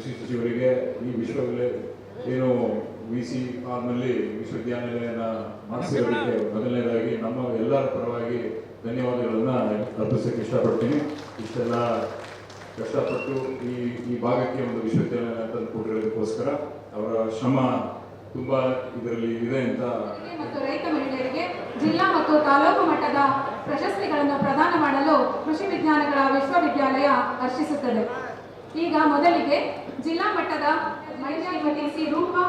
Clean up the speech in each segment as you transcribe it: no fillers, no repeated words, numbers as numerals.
ಕೃಷಿ ಸಚಿವರಿಗೆ ಈ ಏನು VC ಫಾರ್ಮ್ನಲ್ಲಿ ವಿಶ್ವವಿದ್ಯಾನಿಲಯನ ಮಾಡಿಸಿರೋದಕ್ಕೆ ಮೊದಲನೇದಾಗಿ ನಮ್ಮ ಎಲ್ಲರ ಪರವಾಗಿ ಧನ್ಯವಾದಗಳನ್ನು ಅರ್ಪಿಸೋಕ್ಕೆ ಇಷ್ಟಪಡ್ತೀನಿ. ಇಷ್ಟೆಲ್ಲ ಕಷ್ಟಪಟ್ಟು ಈ ಭಾಗಕ್ಕೆ ಒಂದು ವಿಶ್ವವಿದ್ಯಾಲಯ ತಂದು ಕೊಟ್ಟಿರೋದಕ್ಕೋಸ್ಕರ ಅವರ ಶ್ರಮ ತುಂಬಾ ಇದರಲ್ಲಿ ಇದೆ ಅಂತ. ಮತ್ತು ರೈತ ಮಹಿಳೆಯರಿಗೆ ಜಿಲ್ಲಾ ಮತ್ತು ತಾಲೂಕು ಮಟ್ಟದ ಪ್ರಶಸ್ತಿಗಳನ್ನು ಪ್ರದಾನ ಮಾಡಲು ಕೃಷಿ ವಿಜ್ಞಾನಗಳ ವಿಶ್ವವಿದ್ಯಾಲಯ ಹರ್ಷಿಸುತ್ತದೆ. ಈಗ ಮೊದಲಿಗೆ ಜಿಲ್ಲಾ ಮಟ್ಟದ ಶ್ರೀಮತಿ ಸಿ ರೂಪಾ,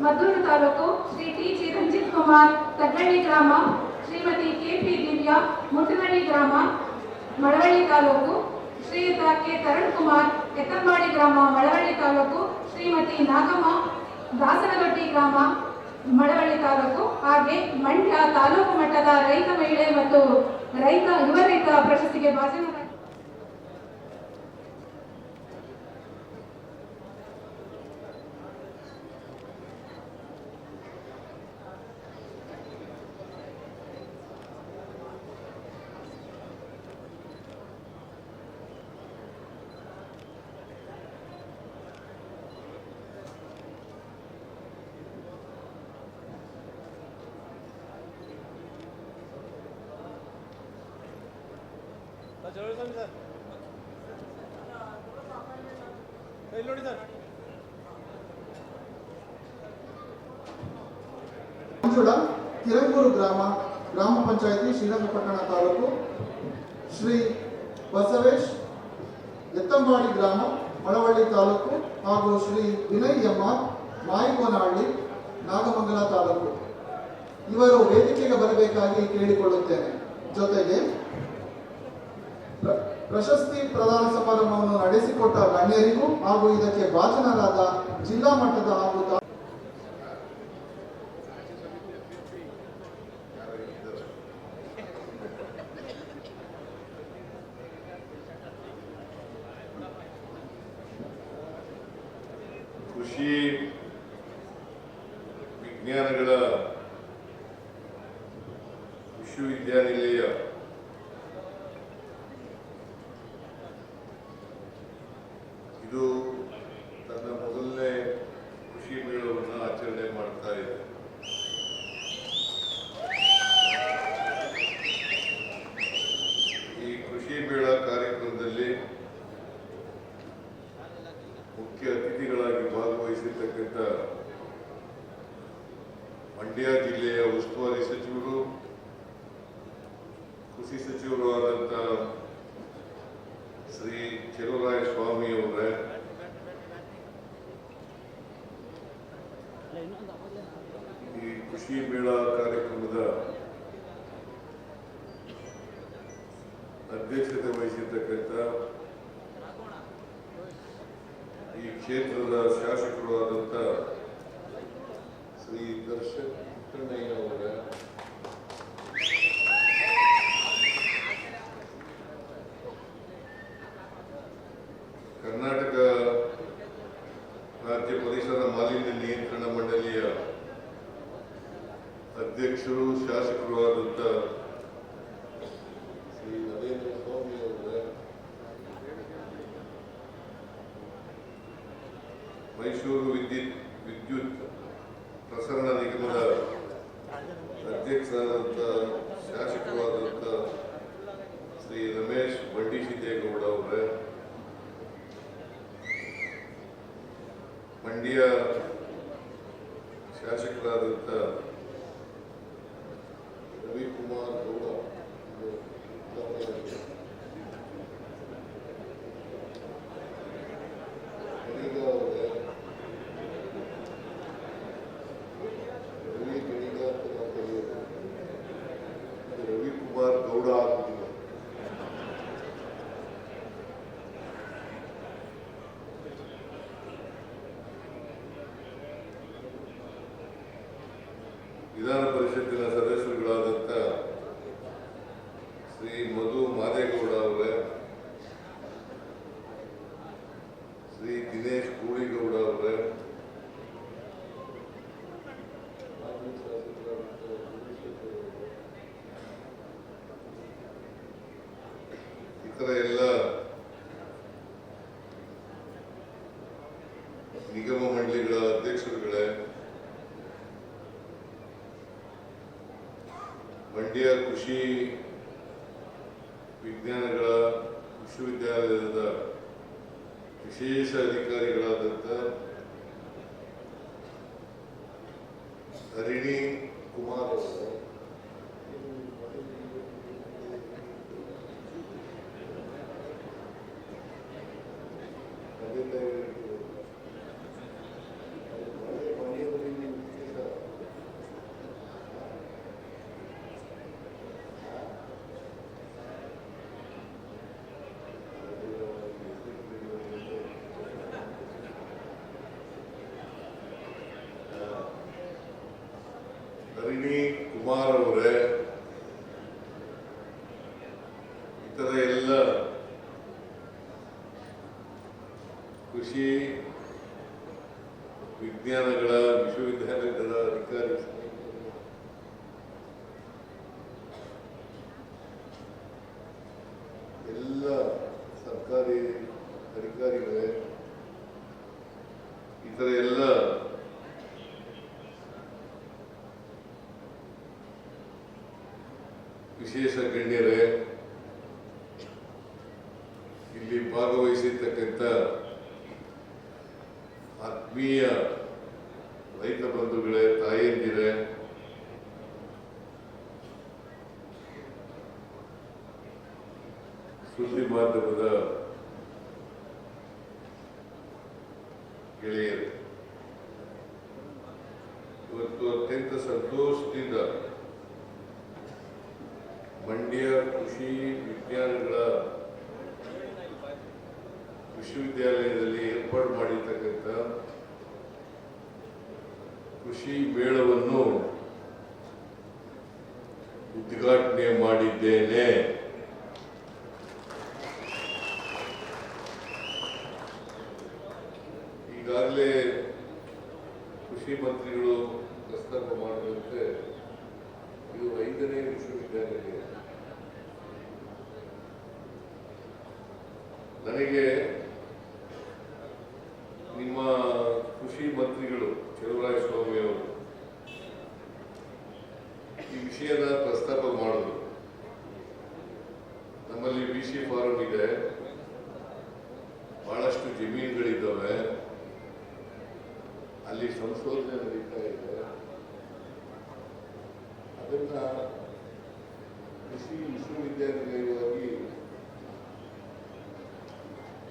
ಮದ್ದೂರು ತಾಲೂಕು, ಶ್ರೀ TG ರಂಜಿತ್ ಕುಮಾರ್, ತಗ್ಗಳ್ಳಿ ಗ್ರಾಮ, ಶ್ರೀಮತಿ KP ದಿವ್ಯಾ, ಮುಟ್ಟನಹಳ್ಳಿ ಗ್ರಾಮ, ಮಳವಳ್ಳಿ ತಾಲೂಕು, ಶ್ರೀಯುತ K ತರುಣ್ ಕುಮಾರ್, ಎತ್ತಂಬಾಡಿ ಗ್ರಾಮ, ಮಳವಳ್ಳಿ ತಾಲೂಕು, ಶ್ರೀಮತಿ ನಾಗಮ್ಮ, ದಾಸನದೊಡ್ಡಿ ಗ್ರಾಮ, ಮಳವಳ್ಳಿ ತಾಲೂಕು, ಹಾಗೆ ಮಂಡ್ಯ ತಾಲೂಕು ಮಟ್ಟದ ರೈತ ಮಹಿಳೆ ಮತ್ತು ಯುವ ರೈತ ಪ್ರಶಸ್ತಿಗೆ ಭಾಜನ. ಕಿರಂಗೂರು ಗ್ರಾಮ ಪಂಚಾಯಿತಿ, ಶ್ರೀರಂಗಪಟ್ಟಣ ತಾಲೂಕು, ಶ್ರೀ ಬಸವೇಶ್, ಎತ್ತಂಬಾಡಿ ಗ್ರಾಮ, ಮಳವಳ್ಳಿ ತಾಲೂಕು, ಹಾಗೂ ಶ್ರೀ ವಿನಯ್ ಎಮ್ಮ, ಮಾಯಿಕೋನಹಳ್ಳಿ, ನಾಗಮಂಗಲ ತಾಲೂಕು ಇವರು ವೇದಿಕೆಗೆ ಬರಬೇಕಾಗಿ ಕೇಳಿಕೊಳ್ಳುತ್ತೇನೆ. ಜೊತೆಗೆ ಪ್ರಶಸ್ತಿ ಪ್ರದಾನ ಸಮಾರಂಭವನ್ನು ನಡೆಸಿಕೊಟ್ಟ ಗಣ್ಯರಿಗೂ ಹಾಗೂ ಇದಕ್ಕೆ ಭಾಜನರಾದ ಜಿಲ್ಲಾ ಮಟ್ಟದ ಹಾಗೂ ಕೃಷಿ ವಿಜ್ಞಾನಗಳ ವಿಶ್ವವಿದ್ಯಾನಿಲಯ ಇದು ತನ್ನ ಮೊದಲನೇ ಕೃಷಿ ಮೇಳವನ್ನು ಆಚರಣೆ ಮಾಡ್ತಾ ಇದೆ. ಈ ಕೃಷಿ ಮೇಳ ಕಾರ್ಯಕ್ರಮದಲ್ಲಿ ಮುಖ್ಯ ಅತಿಥಿಗಳಾಗಿ ಭಾಗವಹಿಸಿರ್ತಕ್ಕಂಥ ಮಂಡ್ಯ ಜಿಲ್ಲೆಯ ಉಸ್ತುವಾರಿ ಸಚಿವರು, ಕೃಷಿ ಸಚಿವರು ಆದಂಥ ಶ್ರೀ ಚೆಲುವರಾಯ ಸ್ವಾಮಿ ಅವರೇ, ಈ ಕೃಷಿ ಮೇಳ ಕಾರ್ಯಕ್ರಮದ ಅಧ್ಯಕ್ಷತೆ ವಹಿಸಿರ್ತಕ್ಕಂಥ ಈ ಕ್ಷೇತ್ರದ ಶಾಸಕರು ಆದಂಥ ಶ್ರೀ ದರ್ಶನ್ ಪುಟ್ಟಣ್ಣಯ್ಯ ಅವರೇ, ಕರ್ನಾಟಕ ರಾಜ್ಯ ಪರಿಸರ ಮಾಲಿನ್ಯ ನಿಯಂತ್ರಣ ಮಂಡಳಿಯ ಅಧ್ಯಕ್ಷರು, ಶಾಸಕರು ಆದಂಥ ಶ್ರೀ ನರೇಂದ್ರ ಸ್ವಾಮಿ ಅವರೇ, ಮೈಸೂರು ವಿದ್ಯುತ್ ಪ್ರಸರಣ ನಿಗಮದ ಅಧ್ಯಕ್ಷರಾದಂಥ ಶಾಸಕರಾದಂಥ ಶ್ರೀ ರಮೇಶ್ ಬಂಡಿಸಿದ್ದೇಗೌಡ ಅವರೇ, ಮಂಡ್ಯ ಶಾಸಕರಾದಂಥ ರವಿಕುಮಾರ್ ಗೌಡ ರವಿಕುಮಾರ್ ಗೌಡ ವಿಧಾನ ಪರಿಷತ್ತಿನ ಸದಸ್ಯರುಗಳಾದಂಥ ಶ್ರೀ ಮಧು ಮಾದೇಗೌಡ ಅವರೇ, ಶ್ರೀ ದಿನೇಶ್ ಗೂಳಿಗೌಡ ಅವರೇ, ಇತರ ಎಲ್ಲ ನಿಗಮ ಮಂಡಳಿಗಳ ಅಧ್ಯಕ್ಷರುಗಳೇ, ಮಂಡ್ಯ ಕೃಷಿ ವಿಜ್ಞಾನಗಳ ವಿಶ್ವವಿದ್ಯಾಲಯದ ವಿಶೇಷ ಅಧಿಕಾರಿಗಳಾದಂಥ ಹರಿಣಿ ಕುಮಾರ್ ಅವರು, ಹರಿಣಿ ಕುಮಾರ್ ಅವರೇ, ಇತರ ಎಲ್ಲ ಕೃಷಿ ವಿಜ್ಞಾನಗಳ ವಿಶ್ವವಿದ್ಯಾಲಯದ ಅಧಿಕಾರಿ, ಎಲ್ಲ ಸರ್ಕಾರಿ ಅಧಿಕಾರಿಗಳೇ, ಇತರ ಎಲ್ಲ ವಿಶೇಷ ಗಣ್ಯರೇ, ಇಲ್ಲಿ ಭಾಗವಹಿಸಿರ್ತಕ್ಕಂಥ ಆತ್ಮೀಯ ರೈತ ಬಂಧುಗಳೇ, ತಾಯಂದಿರೇ, ಸುದ್ದಿ ಮಾಧ್ಯಮದ ಗೆಳೆಯರು, ಇವತ್ತು ಅತ್ಯಂತ ಸಂತೋಷದಿಂದ ಮಂಡ್ಯ ಕೃಷಿ ವಿಜ್ಞಾನಗಳ ವಿಶ್ವವಿದ್ಯಾಲಯದಲ್ಲಿ ಏರ್ಪಾಡು ಮಾಡಿರ್ತಕ್ಕಂಥ ಕೃಷಿ ಮೇಳವನ್ನು ಉದ್ಘಾಟನೆ ಮಾಡಿದ್ದೇನೆ. ಈಗಾಗಲೇ ಕೃಷಿ ಮಂತ್ರಿಗಳು ಪ್ರಸ್ತಾಪ ಮಾಡಿದಂತೆ ಇದು 5ನೇ ವಿಶ್ವವಿದ್ಯಾಲಯ. ನನಗೆ ನಿಮ್ಮ ಕೃಷಿ ಮಂತ್ರಿಗಳು ಚಲುವರಾಯಸ್ವಾಮಿ ಅವರು ಈ ವಿಷಯದ ಪ್ರಸ್ತಾಪ ಮಾಡಿದ್ರು. ನಮ್ಮಲ್ಲಿ BC ಫಾರಂ ಇದೆ, ಬಹಳಷ್ಟು ಜಮೀನುಗಳಿದ್ದಾವೆ, ಅಲ್ಲಿ ಸಂಶೋಧನೆ ನಡೀತಾ ಇದೆ. ಅದನ್ನ ಕೃಷಿ ವಿಶ್ವವಿದ್ಯಾನಿಲಯವಾಗಿ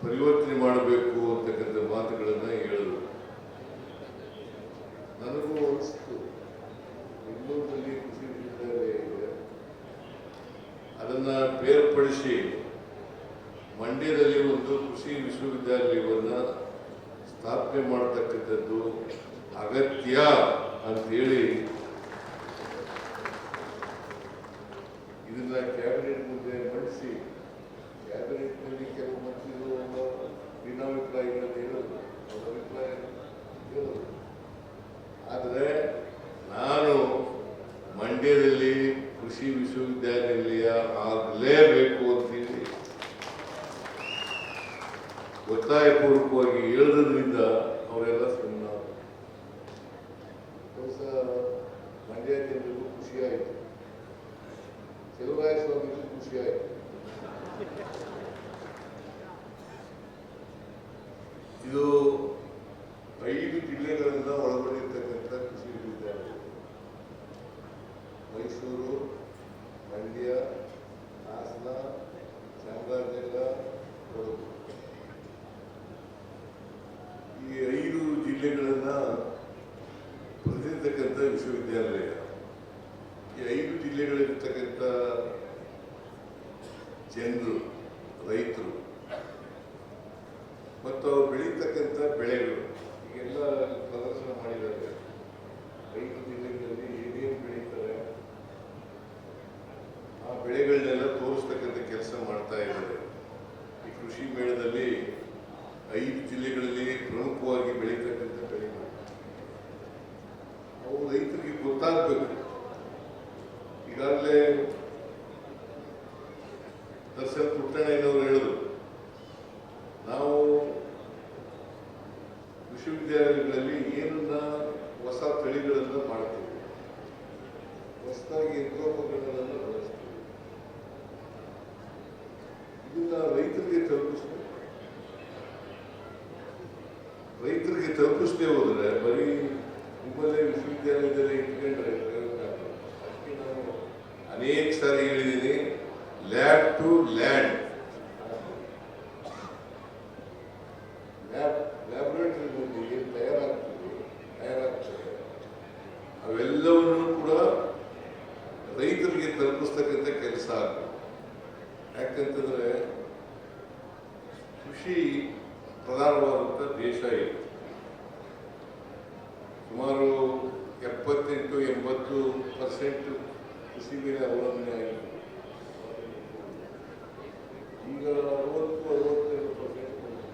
ಪರಿವರ್ತನೆ ಮಾಡಬೇಕು ಅಂತಕ್ಕಂಥ ಮಾತುಗಳನ್ನ ಹೇಳಿದ್ರು. ನನಗೂ ಅನಿಸ್ತು, ಬೆಂಗಳೂರಿನಲ್ಲಿ ಕೃಷಿ ವಿಶ್ವವಿದ್ಯಾಲಯ ಇದೆ, ಅದನ್ನ ಬೇರ್ಪಡಿಸಿ ಮಂಡ್ಯದಲ್ಲಿ ಒಂದು ಕೃಷಿ ವಿಶ್ವವಿದ್ಯಾಲಯವನ್ನ ಸ್ಥಾಪನೆ ಮಾಡತಕ್ಕಂಥದ್ದು ಅಗತ್ಯ ಅಂತೇಳಿ ಇದನ್ನ ಕ್ಯಾಬಿನೆಟ್ ಮುಂದೆ ಮಂಡಿಸಿ, ಕ್ಯಾಬಿನೆಟ್ನಲ್ಲಿ ಕೆಲವು ಮಂತ್ರಿಗಳು ಭಿನ್ನಾಭಿಪ್ರಾಯಗಳನ್ನು ಹೇಳೋದು, ಅವರ ಅಭಿಪ್ರಾಯ ಹೇಳೋದು. ಆದರೆ ನಾನು ಮಂಡ್ಯದಲ್ಲಿ ಕೃಷಿ ವಿಶ್ವವಿದ್ಯಾನಿಲಯ ಆಗಲೇಬೇಕು ಅಂತೇಳಿ ಒತ್ತಾಯಪೂರ್ವಕವಾಗಿ ಹೇಳೋದ್ರಿಂದ ಅವರೆಲ್ಲ ಸುಮ್ಮನೆ. ಮಂಡ್ಯ ಜನರಿಗೂ ಖುಷಿಯಾಯಿತು, ಚಲುವರಾಯಸ್ವಾಮಿಗೂ ಖುಷಿಯಾಯಿತು. ಇದು 5 ಜಿಲ್ಲೆಗಳನ್ನ ಒಳಗೊಂಡಿರ್ತಕ್ಕಂಥ ಕೃಷಿ ವಿಶ್ವವಿದ್ಯಾಲಯ. ಮೈಸೂರು, ಮಂಡ್ಯ, ಹಾಸನ, ಚಾಮರಾಜನಗರ, ಕೊಡಗು, ಈ 5 ಜಿಲ್ಲೆಗಳನ್ನ ಪ್ರತಿನಿಧಿರ್ತಕ್ಕಂಥ ವಿಶ್ವವಿದ್ಯಾಲಯ. ಈ 5 ಜಿಲ್ಲೆಗಳಿರ್ತಕ್ಕಂಥ ಜನರು, ರೈತರು ಮತ್ತು ಅವರು ಬೆಳೀತಕ್ಕಂಥ ಬೆಳೆಗಳು ಈಗೆಲ್ಲ ಪ್ರದರ್ಶನ ಮಾಡಿದ್ದಾರೆ. 5 ಜಿಲ್ಲೆಗಳಲ್ಲಿ ಏನೇನು ಬೆಳೀತಾರೆ ಆ ಬೆಳೆಗಳನ್ನೆಲ್ಲ ತೋರಿಸ್ತಕ್ಕಂಥ ಕೆಲಸ ಮಾಡ್ತಾ ಇದ್ದಾರೆ. ಈ ಕೃಷಿ ಮೇಳದಲ್ಲಿ 5 ಜಿಲ್ಲೆಗಳಲ್ಲಿ ಪ್ರಮುಖವಾಗಿ ಬೆಳೀತಕ್ಕಂಥ ಬೆಳೆಗಳು ಅವು ರೈತರಿಗೆ ಗೊತ್ತಾಗಬೇಕು. ಈಗಾಗಲೇ ದರ್ಶನ್ ಪುಟ್ಟಣ್ಣಯ್ಯನವರು ಹೇಳಿದ್ರು, ವಿಶ್ವವಿದ್ಯಾಲಯಗಳಲ್ಲಿ ಏನನ್ನ ಹೊಸ ತಳಿಗಳನ್ನು ಮಾಡ್ತೀವಿ, ಹೊಸದಾಗಿ ಯಂತ್ರೋಪಕರಣಗಳನ್ನು ಬಳಸ್ತೀವಿ, ಇದನ್ನ ರೈತರಿಗೆ ತಲುಪಿಸದೆ ಹೋದ್ರೆ ಬರೀ ನಿಮ್ಮಲ್ಲೇ ವಿಶ್ವವಿದ್ಯಾಲಯದಲ್ಲಿ ಇಟ್ಕೊಂಡ್ರೆ ಪ್ರಯೋಜನ ಆಗಲ್ಲ. ಅದಕ್ಕೆ ನಾನು ಅನೇಕ ಸಾರಿ ಹೇಳಿದ್ದೀನಿ, ಲ್ಯಾಬ್ ಟು ಲ್ಯಾಂಡ್, ಲ್ಯಾಬ್ರೇಟರಿನಲ್ಲಿ ಏನು ತಯಾರಾಗ್ತದೆ ಅವೆಲ್ಲವನ್ನೂ ಕೂಡ ರೈತರಿಗೆ ತಲುಪಿಸ್ತಕ್ಕಂಥ ಕೆಲಸ ಆಗ್ತದೆ. ಯಾಕಂತಂದ್ರೆ ಕೃಷಿ ಪ್ರಧಾನವಾದಂಥ ದೇಶ ಇದೆ. ಸುಮಾರು 78-80% ಕೃಷಿ ಮೇಲೆ ಅವಲಂಬನೆ ಆಗಿದೆ. ಈಗ 60-62%,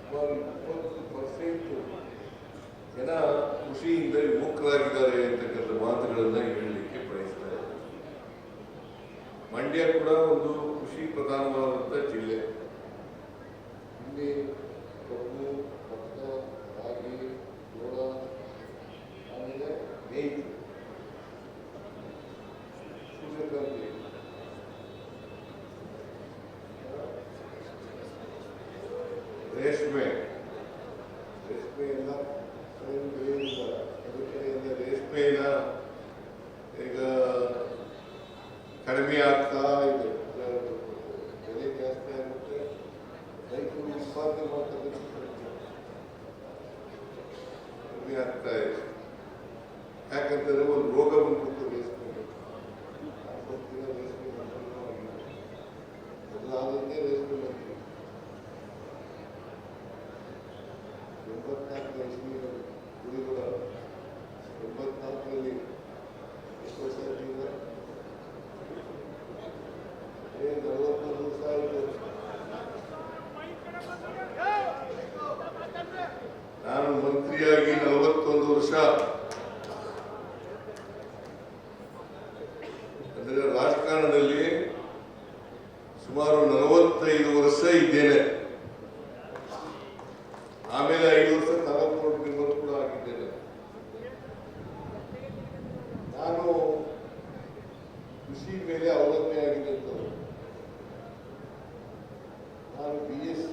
ಸುಮಾರು 20% ಜನ ಕೃಷಿಯಿಂದ ವಿಮುಖರಾಗಿದ್ದಾರೆ ಅಂತಕ್ಕಂಥ ಮಾತುಗಳನ್ನ ಹೇಳಲಿಕ್ಕೆ ಬಯಸ್ತಾರೆ. ಮಂಡ್ಯ ಕೂಡ ಒಂದು ಕೃಷಿ ಪ್ರಧಾನವಾದಂಥ ಜಿಲ್ಲೆ. ಇಲ್ಲಿ ಕಬ್ಬು, ಭತ್ತ, ರಾಗಿ, ಜೋಳ, ಆಮೇಲೆ ಮೇವು, ಸೂರ್ಯಕಾಂತಿ, ರೇಷ್ಮೆ ಎಲ್ಲ ಬೆಳೆಯುವುದಿಲ್ಲ. ರೇಷ್ಮೆನ ಈಗ ಕಡಿಮೆ ಆಗ್ತಾ ಇದೆ, ಬೆಲೆ ಜಾಸ್ತಿ ಆಗುತ್ತೆ, ರೈತರು ಉತ್ಪಾದನೆ ಮಾಡ್ತಕ್ಕಂಥ ಕಡಿಮೆ ಆಗ್ತಾ ಇದೆ. ಯಾಕಂತಂದ್ರೆ ಒಂದು ರೋಗ ಬಂದ್ಬಿಟ್ಟು ರೇಷ್ಮೆಗೆ, ರೇಷ್ಮೆ ಮೊದಲಾದಂತೆ ರೇಷ್ಮೆ ಬಂದಿದೆ. 84 ಇಸ್ವಿ ಗುರಿಗಳ 84ರಲ್ಲಿ ಎಷ್ಟು ವರ್ಷ ಆಗಿದೆ? 41 ವರ್ಷ ಆಗಿದೆ. ನಾನು ಮಂತ್ರಿಯಾಗಿ 41 ವರ್ಷ, ಅಂದರೆ ರಾಜಕಾರಣದಲ್ಲಿ ಸುಮಾರು 45 ವರ್ಷ ಇದ್ದೇನೆ. ಆಮೇಲೆ 5 ವರ್ಷ ತಾಲೂಕು ಮೆಂಬರ್ ಕೂಡ ಆಗಿದ್ದೇನೆ. ನಾನು ಕೃಷಿ ಮೇಲೆ ಅವಲಂಬನೆ ಆಗಿದ್ದಂಥದ್ದು. ನಾನು BSc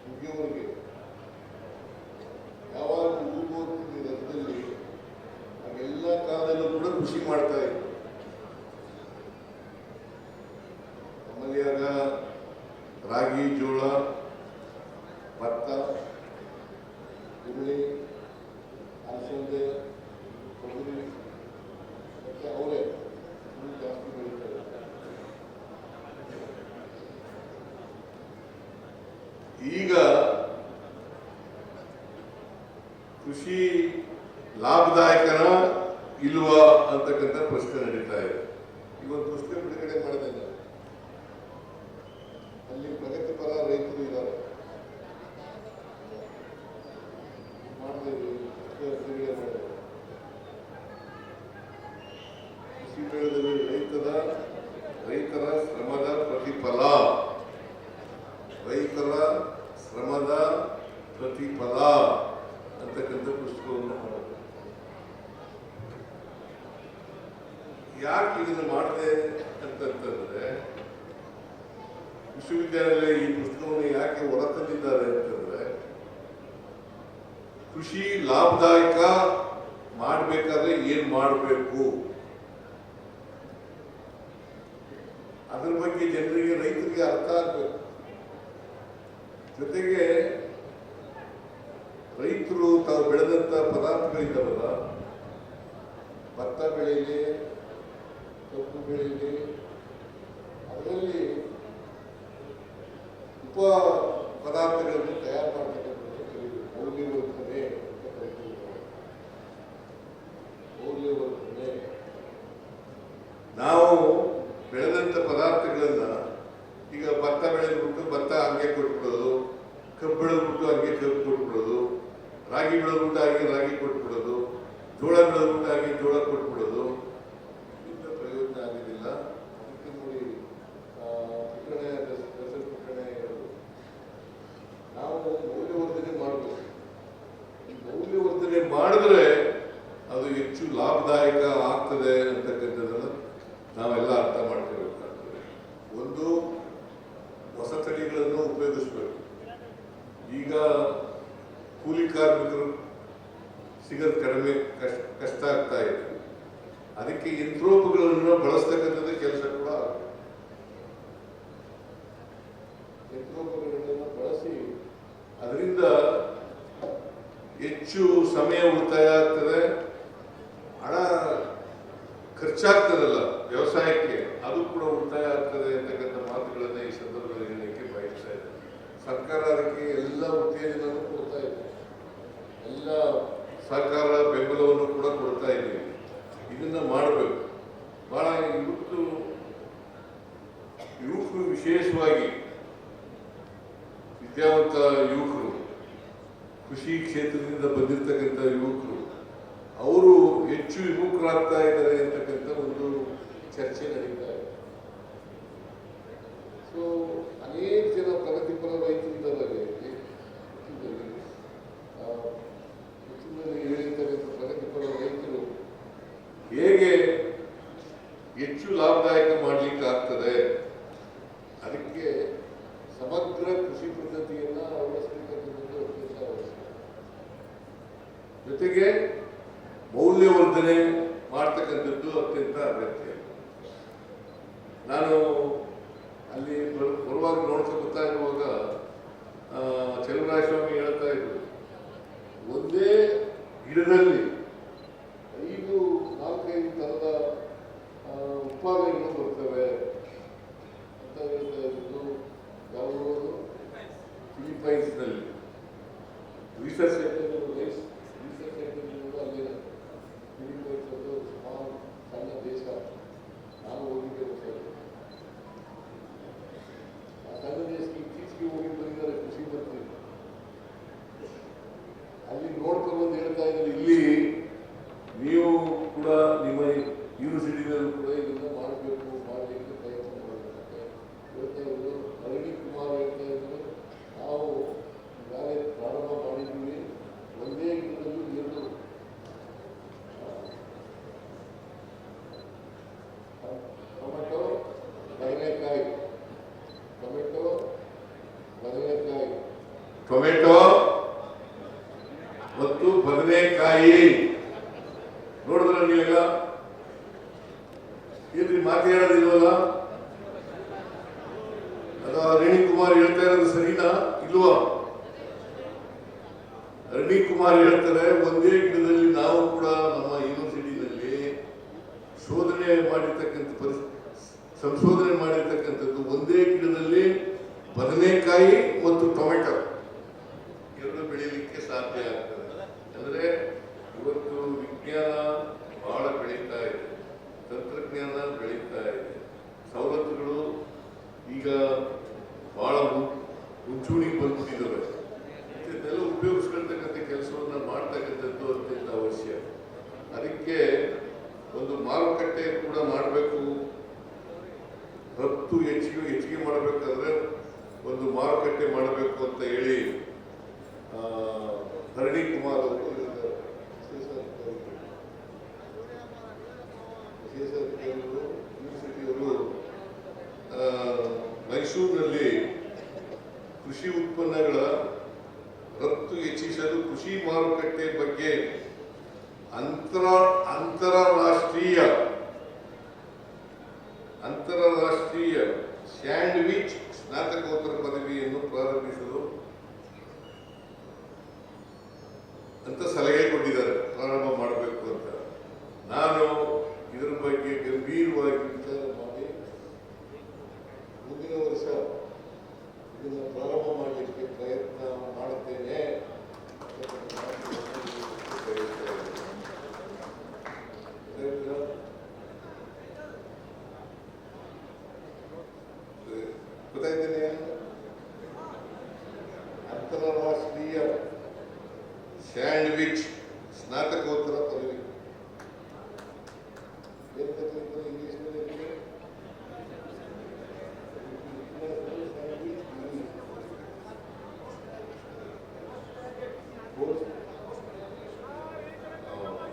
ಮುಗಿಯುವವರೆಗೆ ಯಾವಾಗ ಊರಿಗೆ ರಥದಲ್ಲಿ ಆಗೆಲ್ಲ ಕಾಲದಲ್ಲೂ ಕೂಡ ಕೃಷಿ ಮಾಡ್ತಾ ಇದ್ದೆ. ನಮ್ಮಲ್ಲಿ ಆಗ ರಾಗಿ, ಜೋಳ, ಭತ್ತ, ಹುರುಳಿ, ಅಲಸಂದೆ, ಕೊಬ್ಬರಿ ಮತ್ತೆ ಅವರೇ ಜಾಸ್ತಿ ಬೆಳೀತಾರೆ. ಈಗ ಕೃಷಿ ಲಾಭದಾಯಕನ ಇಲ್ವಾ ಅಂತಕ್ಕಂಥ ಪ್ರಶ್ನೆ ನಡೀತಾ ಇದೆ. ಇವತ್ತು ಪುಸ್ತಕ ಬಿಡುಗಡೆ ಮಾಡಿದೆ ನಾನು. ಅಲ್ಲಿ ಪ್ರಗತಿಪರ ರೈತರು ಇದ್ದಾರೆ. ಕೃಷಿ ಮೇಳದಲ್ಲಿ ರೈತರ ಶ್ರಮದ ಪ್ರತಿಫಲ, ರೈತರ ಶ್ರಮದ ಪ್ರತಿಫಲ ಅಂತಕ್ಕಂಥ ಪುಸ್ತಕವನ್ನು ಮಾಡಿದೆ. ಯಾಕೆ ಇದನ್ನು ಮಾಡಿದೆ ಅಂತಂತಂದ್ರೆ, ವಿಶ್ವವಿದ್ಯಾಲಯ ಈ ಪುಸ್ತಕವನ್ನು ಯಾಕೆ ಹೊರತಂದಿದ್ದಾರೆ ಅಂತಂದ್ರೆ, ಕೃಷಿ ಲಾಭದಾಯಕ ಮಾಡಬೇಕಾದ್ರೆ ಏನ್ ಮಾಡಬೇಕು, ಅದ್ರ ಬಗ್ಗೆ ಜನರಿಗೆ, ರೈತರಿಗೆ ಅರ್ಥ ಆಗ್ಬೇಕು. ಜೊತೆಗೆ ರೈತರು ತಾವು ಬೆಳೆದಂತ ಪದಾರ್ಥಗಳಿದ್ದಾವಲ್ಲ, ಭತ್ತ ಬೆಳೆಯಲಿ, ಕಬ್ಬು ಬೆಳೆಯಲಿ, ಅದರಲ್ಲಿ ಉಪ ಪದಾರ್ಥಗಳನ್ನು ತಯಾರು ಮಾಡತಕ್ಕಂಥದ್ದು ಮೌಲ್ಯವರ್ಧನೆ ಅಂತ ಕರೀತಾರೆ. ಮೌಲ್ಯವರ್ಧನೆ, ನಾವು ಬೆಳೆದಂತ ಪದಾರ್ಥಗಳನ್ನ, ಈಗ ಭತ್ತ ಬೆಳೆದ್ಬಿಟ್ಟು ಭತ್ತ ಹಂಗೆ ಕೊಟ್ಬಿಡೋದು, ಕಬ್ಬು ಬೆಳೆದ್ಬಿಟ್ಟು ಹಂಗೆ ಕಬ್ಬು ಕೊಟ್ಬಿಡೋದು, ರಾಗಿ ಬೆಳೆದ್ಬಿಟ್ಟು ಹಾಗೆ ರಾಗಿ ಕೊಟ್ಬಿಡೋದು, ಜೋಳ ಬೆಳೆದ್ಬಿಟ್ಟು ಹಾಗೆ ಜೋಳ ಕೊಟ್ಬಿಡೋದು, ಇಂಥ ಪ್ರಯೋಜನ ಆಗೋದಿಲ್ಲ. ಅದಕ್ಕೆ ನೋಡಿ ಪುಟಣೆ, ನಾವು ಮೌಲ್ಯವರ್ಧನೆ ಕೂಲಿ ಕಾರ್ಮಿಕರು ಸಿಗೋದು ಕಡಿಮೆ ಕಷ್ಟ ಆಗ್ತಾ ಇದೆ. ಅದಕ್ಕೆ ಯಂತ್ರೋಪಕರಣಗಳನ್ನು ಬಳಸ್ತಕ್ಕಂಥದ್ದು ಕೆಲಸ ಕೂಡ ಆಗುತ್ತೆ. ಯಂತ್ರೋಪಕರಣಗಳನ್ನು ಬಳಸಿ ಅದರಿಂದ ಹೆಚ್ಚು ಸಮಯ ಉಳಿತಾಯ ಆಗ್ತದೆ, ಹಣ ಖರ್ಚಾಗ್ತದಲ್ಲ ವ್ಯವಸಾಯಕ್ಕೆ, ಅದು ಕೂಡ ಉಳಿತಾಯ ಆಗ್ತದೆ ಅಂತಕ್ಕಂಥ ಮಾತುಗಳನ್ನು ಈ ಸಂದರ್ಭದಲ್ಲಿ ಹೇಳಲಿಕ್ಕೆ ಬಯಸ್ತಾ ಇದೆ. ಸರ್ಕಾರ ಅದಕ್ಕೆ ಎಲ್ಲ ಉತ್ತೇಜನವನ್ನು ಕೊಡ್ತಾ ಇದೆ, ಎಲ್ಲ ಸಹಕಾರ ಬೆಂಬಲವನ್ನು ಕೂಡ ಕೊಡ್ತಾ ಇದ್ದೀವಿ. ಇದನ್ನ ಮಾಡಬೇಕು. ಬಹಳ ಯುವಕರು ವಿಶೇಷವಾಗಿ ವಿದ್ಯಾವಂತ ಯುವಕರು, ಕೃಷಿ ಕ್ಷೇತ್ರದಿಂದ ಬಂದಿರತಕ್ಕಂಥ ಯುವಕರು, ಅವರು ಹೆಚ್ಚು ವಿಮುಖರಾಗ್ತಾ ಇದ್ದಾರೆ ಅಂತಕ್ಕಂಥ ಒಂದು ಚರ್ಚೆ ನಡೀತಾ ಇದೆ. ಸೊ ಅನೇಕ ಜನ ಪ್ರಗತಿಪರ ರೈತರಿದ್ದಾರೆ, ಹೇಳಿರ್ತಕ್ಕಂಥ ಪ್ರಗತಿಪರ ರೈತರು ಹೇಗೆ ಹೆಚ್ಚು ಲಾಭದಾಯಕ ಮಾಡಲಿಕ್ಕೆ ಆಗ್ತದೆ, ಅದಕ್ಕೆ ಸಮಗ್ರ ಕೃಷಿ ಪದ್ಧತಿಯನ್ನ ಅಳವಡಿಸಬೇಕಂತ ಅತ್ಯಂತ ಅವಶ್ಯಕ. ಜೊತೆಗೆ ಮೌಲ್ಯವರ್ಧನೆ ಮಾಡ್ತಕ್ಕಂಥದ್ದು ಅತ್ಯಂತ ಅಗತ್ಯ. ನಾನು ಅಲ್ಲಿ ಬರುವಾಗ ನೋಡ್ಕೊಂಡು ಬರ್ತಾ ಇರುವಾಗ ಚಲುವರಾಯಸ್ವಾಮಿ ಹೇಳ್ತಾ ಇದ್ರು, ಒಂದೇ ಗಿಡದಲ್ಲಿ 5-4-5 ಥರದ ಉತ್ಪಾದನೆಗಳು ಬರ್ತವೆ ಅಂತ ಹೇಳ್ತಾ ಇದ್ದು. ಯಾವುದು ಫಿಲಿಪೈನ್ಸ್ನಲ್ಲಿ ರಿಸರ್ಚ್ ಸೆಂಟರ್ ಅಲ್ಲಿನ ಫಿಲಿಪೈನ್ಸ್ ಒಂದು ಸಣ್ಣ ದೇಶ. ನಾನು ಹೋಗಿದ್ದೆ ಆ ಸಣ್ಣ ದೇಶಕ್ಕೆ ಇತ್ತೀಚೆಗೆ ಹೋಗಿ ಬಂದಿದ್ದಾರೆ ಕೃಷಿ ಮಂತ್ರಿ. ಅಲ್ಲಿ ನೋಡ್ಕೊಂಡು ಬಂದು ಹೇಳ್ತಾ ಇದ್ದಾರೆ, ಇಲ್ಲಿ ನೀವು ಕೂಡ ನಿಮ್ಮ ಯೂನಿವರ್ಸಿಟಿಗಳಲ್ಲೂ ಕೂಡ ಇದನ್ನ ಮಾಡಬೇಕು, ಮಾಡಲಿಕ್ಕೆ ಪ್ರಯತ್ನ ಮಾಡಬೇಕು ಹೇಳ್ತಾ ಇದ್ರು. ಅರವಿಂದ್ ಕುಮಾರ್ ಹೇಳ್ತಾ ಇದ್ರು, ನಾವು ಈಗಾಗಲೇ ಪ್ರಾರಂಭ ಮಾಡಿದ್ದೀವಿ, ಒಂದೇ ಗಿಡದಲ್ಲಿ 2 ಟೊಮೆಟೊ ಬದನೆಕಾಯಿ ಮತ್ತು ಬದನೆಕಾಯಿ ನೋಡಿದ್ರ ನೀವೆಲ್ಲ ಏನ್ರಿ ಮಾತಾಡೋದಿಲ್ವಲ್ಲ? ಅದ ಅರವಿಂದ್ ಕುಮಾರ್ ಹೇಳ್ತಾ ಇರೋದು ಸರಿನಾ ಇಲ್ವಾ? ಅರವಿಂದ್ ಕುಮಾರ್ ಹೇಳ್ತಾರೆ, ಒಂದೇ ಗಿಡದಲ್ಲಿ ನಾವು ಕೂಡ ನಮ್ಮ ಯೂನಿವರ್ಸಿಟಿನಲ್ಲಿ ಸಂಶೋಧನೆ ಮಾಡಿರ್ತಕ್ಕಂಥದ್ದು ಒಂದೇ ಗಿಡದಲ್ಲಿ ಬದನೆಕಾಯಿ ಮತ್ತು ಟೊಮೆಟೊ 2 ಬೆಳೀಲಿಕ್ಕೆ ಸಾಧ್ಯ ಆಗ್ತದೆ. ಅಂದ್ರೆ ಇವತ್ತು ವಿಜ್ಞಾನ ಬಹಳ ಬೆಳೀತಾ ಇದೆ, ತಂತ್ರಜ್ಞಾನ ಬೆಳೀತಾ ಇದೆ, ಸವಲತ್ತುಗಳು ಈಗ ಬಹಳ ಮುಂಚೂಣಿಗೆ ಬಂದ್ಬಿಟ್ಟಿದ್ದಾವೆ. ಇದನ್ನೆಲ್ಲ ಉಪಯೋಗಿಸ್ಕೊಳ್ತಕ್ಕಂಥ ಕೆಲಸವನ್ನ ಮಾಡ್ತಕ್ಕಂಥದ್ದು ಅತ್ಯಂತ ಅವಶ್ಯ. ಅದಕ್ಕೆ ಒಂದು ಮಾರುಕಟ್ಟೆ ಕೂಡ ಮಾಡಬೇಕು. ರಫ್ತು ಹೆಚ್ಚಿಗೆ ಮಾಡಬೇಕಾದ್ರೆ ಒಂದು ಮಾರುಕಟ್ಟೆ ಮಾಡಬೇಕು ಅಂತ ಹೇಳಿ ಅರವಿಂದ್ ಕುಮಾರ್ ಅವರು ಯೂನಿವರ್ಸಿಟಿಯವರು ಮೈಸೂರಿನಲ್ಲಿ ಕೃಷಿ ಉತ್ಪನ್ನಗಳ ರಫ್ತು ಹೆಚ್ಚಿಸಲು ಕೃಷಿ ಮಾರುಕಟ್ಟೆ ಬಗ್ಗೆ ಅಂತಾರಾಷ್ಟ್ರೀಯ ಸ್ಯಾಂಡ್ವಿಚ್ ಸ್ನಾತಕೋತ್ತರ ಪದವಿಯನ್ನು ಪ್ರಾರಂಭಿಸಲು ಅಂತ ಸಲಹೆ ಕೊಟ್ಟಿದ್ದಾರೆ, ಪ್ರಾರಂಭ ಮಾಡಬೇಕು ಅಂತ. ನಾನು ಇದರ ಬಗ್ಗೆ ಗಂಭೀರವಾಗಿ ವಿಚಾರ ಮಾಡಿ ಮುಂದಿನ ವರ್ಷ ಇದನ್ನು ಪ್ರಾರಂಭ ಮಾಡಲಿಕ್ಕೆ ಪ್ರಯತ್ನ ಮಾಡುತ್ತೇನೆ. ಗೊತ್ತಾಯ್ತೇನೆ? ಅಂತಾರಾಷ್ಟ್ರೀಯ ಸ್ಯಾಂಡ್ವಿಚ್ ಸ್ನಾತಕೋತ್ತರ ಪದವಿ ಇಂಗ್ಲಿಷ್ನಲ್ಲಿ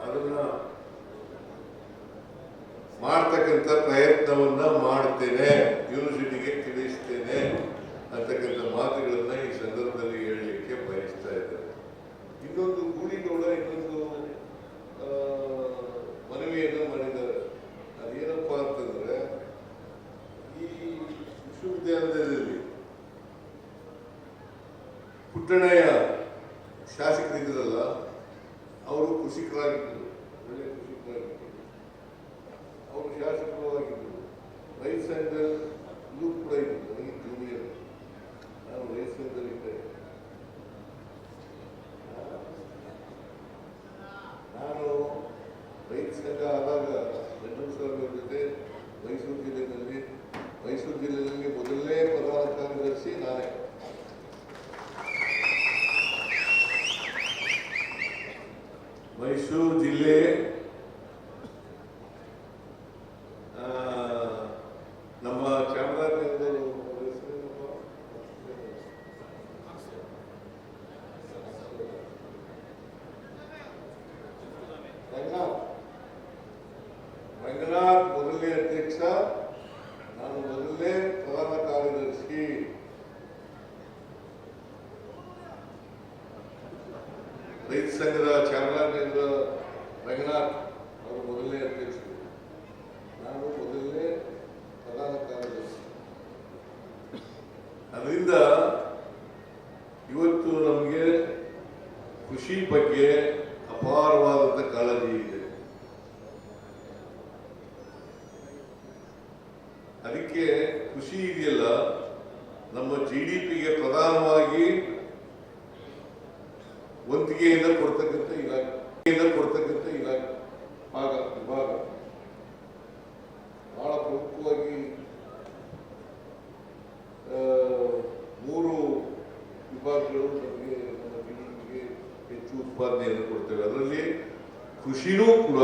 ಅದನ್ನ ಮಾಡ್ತಕ್ಕಂಥ ಪ್ರಯತ್ನವನ್ನ ಮಾಡ್ತೇನೆ, ಯೂನಿವರ್ಸಿಟಿಗೆ ತಿಳಿಸ್ತೇನೆ ಅಂತಕ್ಕಂಥ ಮಾತುಗಳನ್ನ ಈ ಸಂದರ್ಭದಲ್ಲಿ ಹೇಳಲಿಕ್ಕೆ ಬಯಸ್ತಾ ಇದ್ದಾರೆ. ಶಾಸಕರಿದ್ರಲ್ಲ ಅವರು ಕೃಷಿಕರಾಗಿದ್ದರು, ಒಳ್ಳೆ ಕೃಷಿಕರಾಗಿದ್ದರು. ಅವರು ಶಾಸಕರು ಆಗಿದ್ದರು. ರೈತ ಸಂಘದಲ್ಲೂ ಕೂಡ ಇದ್ದರು. ನನಗೆ ಜೂನಿಯರ್, ನಾನು ರೈತ ಸಂಘದಲ್ಲಿದ್ದೆ. ನಾನು ರೈತ ಸಂಘ ಆದಾಗ ಬೆಂಗಳೂರು ಸ್ವಾಮಿ ಜೊತೆ ಮೈಸೂರು ಜಿಲ್ಲೆಯಲ್ಲಿ ಮೊದಲನೇ ಪ್ರಧಾನ ಕಾರ್ಯದರ್ಶಿ ನಾನೇ. ಮೈಸೂರು ಜಿಲ್ಲೆ ನಮ್ಮ ಚಾಮರಾಜನಗರ ರಂಗನಾಥ್ ಮೊದಲನೇ ಅಧ್ಯಕ್ಷ, ನಾನು ಮೊದಲನೇ ಪ್ರಧಾನ ಕಾರ್ಯದರ್ಶಿ. ರೈತ ಸಂಘದ ಚಾಮರಾಜನಗರ ರಂಗನಾಥ್ ಅವರು ಮೊದಲನೇ ಅಧ್ಯಕ್ಷರು, ನಾನು ಮೊದಲನೇ ಪ್ರಧಾನ ಕಾರ್ಯದರ್ಶಿ. ಅದರಿಂದ ಇವತ್ತು ನಮಗೆ ಕೃಷಿ ಬಗ್ಗೆ ಅಪಾರವಾದಂಥ ಕಾಳಜಿ ಇದೆ. ಅದಕ್ಕೆ ಕೃಷಿ ಇದೆಯಲ್ಲ, ನಮ್ಮ GDPಗೆ ಪ್ರಧಾನವಾಗಿ ವಂತಿಗೆಯಿಂದ ಕೊಡ್ತಕ್ಕಂಥ ಇಲಾಖೆ ವಿಭಾಗ ಬಹಳ ಪ್ರಮುಖವಾಗಿ 3 ವಿಭಾಗಗಳು ನಮಗೆ ನಮ್ಮ GDPಗೆ ಹೆಚ್ಚು ಉತ್ಪಾದನೆಯನ್ನು ಕೊಡ್ತೇವೆ. ಅದರಲ್ಲಿ ಕೃಷಿನೂ ಕೂಡ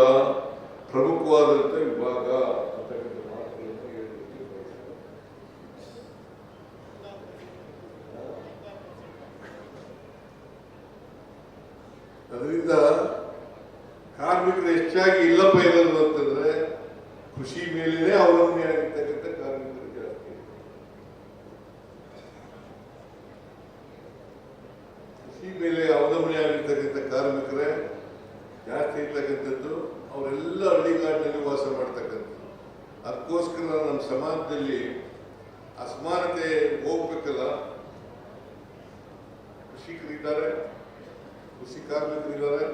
ಪ್ರಮುಖವಾದಂಥ ವಿಭಾಗ ಅಂತಕ್ಕಂಥ ಮಾತುಗಳನ್ನು ಹೇಳಲಿಕ್ಕೆ ಬಯಸ್ತೇನೆ. ಅದರಿಂದ ಕಾರ್ಮಿಕರು ಹೆಚ್ಚಾಗಿ ಇಲ್ಲಪ್ಪ ಇರೋದು ಅಂತಂದ್ರೆ ಕೃಷಿ ಮೇಲೇನೆ ಅವಲಂಬನೆ ಆಗಿರ್ತಕ್ಕಂಥ ಕಾರ್ಮಿಕರು ಜಾಸ್ತಿ. ಕೃಷಿ ಮೇಲೆ ಅವಲಂಬನೆ ಆಗಿರ್ತಕ್ಕಂಥ ಕಾರ್ಮಿಕರೇ ಜಾಸ್ತಿ ಇರ್ತಕ್ಕಂಥದ್ದು. ಅವರೆಲ್ಲ ಹಳ್ಳಿಗಾಡಿನಲ್ಲಿ ವಾಸ ಮಾಡ್ತಕ್ಕಂಥದ್ದು. ಅದಕ್ಕೋಸ್ಕರ ನಮ್ಮ ಸಮಾಜದಲ್ಲಿ ಅಸಮಾನತೆ ಹೋಗ್ಬೇಕಲ್ಲ. ಕೃಷಿಕರಿದ್ದಾರೆ, ಕೃಷಿ ಕಾರ್ಮಿಕರಿದ್ದಾರೆ,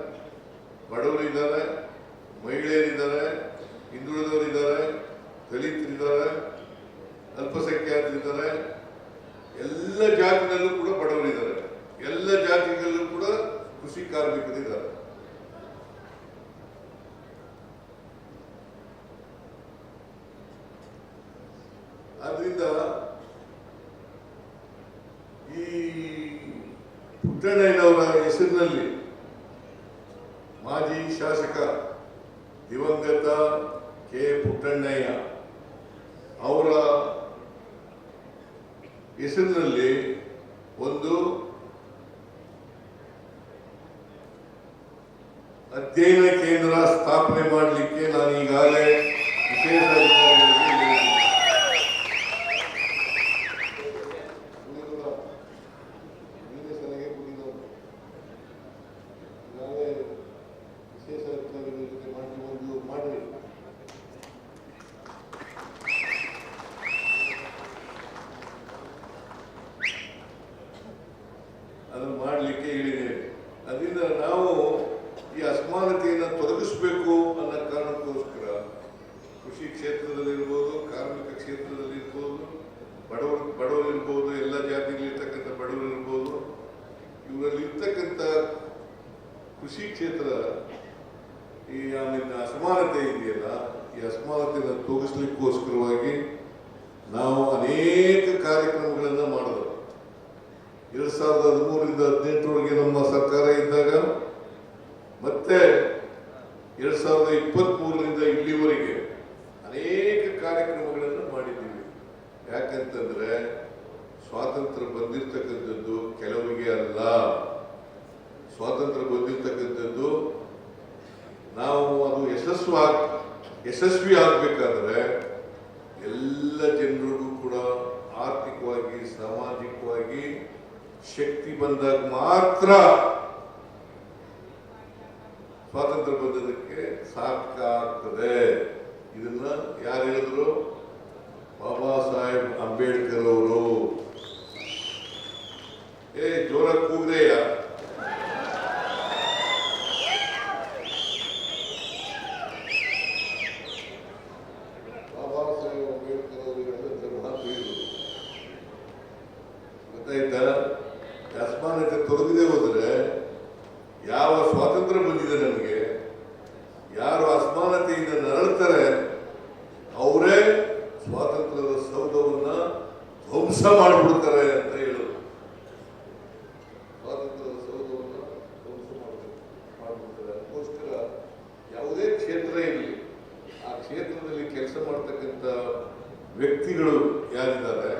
ಬಡವರಿದ್ದಾರೆ, ಮಹಿಳೆಯರಿದ್ದಾರೆ, ಹಿಂದುಳಿದವರಿದ್ದಾರೆ, ದಲಿತರಿದ್ದಾರೆ, ಅಲ್ಪಸಂಖ್ಯಾತರಿದ್ದಾರೆ. ಎಲ್ಲ ಜಾತಿನಲ್ಲೂ ಕೂಡ ಬಡವರಿದ್ದಾರೆ, ಎಲ್ಲ ಜಾತಿಗಳಲ್ಲೂ ಕೂಡ ಕೃಷಿ ಕಾರ್ಮಿಕರಿದ್ದಾರೆ. ಆದ್ರಿಂದ ಈ ಪುಟ್ಟಣ್ಣಯ್ಯನವರ ಹೆಸರಿನಲ್ಲಿ ಮಾಜಿ ಶಾಸಕ ದಿವಂಗತ ಕೆ ಪುಟ್ಟಣ್ಣಯ್ಯ ಅವರ ಹೆಸರಿನಲ್ಲಿ ಒಂದು ಅಧ್ಯಯನ ಕೇಂದ್ರ ಸ್ಥಾಪನೆ ಮಾಡಲಿಕ್ಕೆ ನಾನು ಈಗಾಗಲೇ ವಿಶೇಷ ಅಧಿಕಾರಿಗಳಿಗೆ ಅದನ್ನು ಮಾಡಲಿಕ್ಕೆ ಹೇಳಿದ್ದೇವೆ. ಅದರಿಂದ ನಾವು ಈ ಅಸಮಾನತೆಯನ್ನು ತೊಲಗಿಸಬೇಕು ಅನ್ನೋ ಕಾರಣಕ್ಕೋಸ್ಕರ ಕೃಷಿ ಕ್ಷೇತ್ರದಲ್ಲಿರ್ಬೋದು, ಕಾರ್ಮಿಕ ಕ್ಷೇತ್ರದಲ್ಲಿರ್ಬೋದು, ಬಡವರಿರ್ಬೋದು, ಎಲ್ಲ ಜಾತಿಗಳಿರ್ತಕ್ಕಂಥ ಬಡವರಿರ್ಬೋದು, ಇವರಲ್ಲಿ ಇರ್ತಕ್ಕಂಥ ಕೃಷಿ ಕ್ಷೇತ್ರ ಈ ಅಸಮಾನತೆ ಇದೆಯಲ್ಲ, ಈ ಅಸಮಾನತೆಯನ್ನು ತೂಗಿಸ್ಲಿಕ್ಕೋಸ್ಕರವಾಗಿ ನಾವು ಅನೇಕ ಕಾರ್ಯಕ್ರಮಗಳನ್ನು ಮಾಡಿದ್ರು. 2013ರಿಂದ 2018 ನಮ್ಮ ಸರ್ಕಾರ ಇದ್ದಾಗ, ಮತ್ತೆ 2023ರಿಂದ ಇಲ್ಲಿವರೆಗೆ ಅನೇಕ ಕಾರ್ಯಕ್ರಮಗಳನ್ನು ಮಾಡಿದ್ದೀವಿ. ಯಾಕಂತಂದ್ರೆ ಸ್ವಾತಂತ್ರ್ಯ ಬಂದಿರತಕ್ಕಂಥದ್ದು ಕೆಲವರಿಗೆ ಅಲ್ಲ. ಸ್ವಾತಂತ್ರ್ಯ ಬಂದಿರತಕ್ಕಂಥದ್ದು ನಾವು ಅದು ಯಶಸ್ವಿ ಆಗಬೇಕಾದ್ರೆ ಎಲ್ಲ ಜನರಿಗೂ ಕೂಡ ಆರ್ಥಿಕವಾಗಿ, ಸಾಮಾಜಿಕವಾಗಿ ಶಕ್ತಿ ಬಂದಾಗ ಮಾತ್ರ ಸ್ವಾತಂತ್ರ್ಯ ಬಂದದಕ್ಕೆ ಸಾರ್ಥಕ ಆಗ್ತದೆ. ಇದನ್ನ ಯಾರು ಹೇಳಿದ್ರು? ಬಾಬಾ ಸಾಹೇಬ್ ಅಂಬೇಡ್ಕರ್ ಅವರು. ಜೋರ ಕೂಗ್ರೆಯ ವ್ಯಕ್ತಿಗಳು ಯಾರಿದ್ದಾರೆ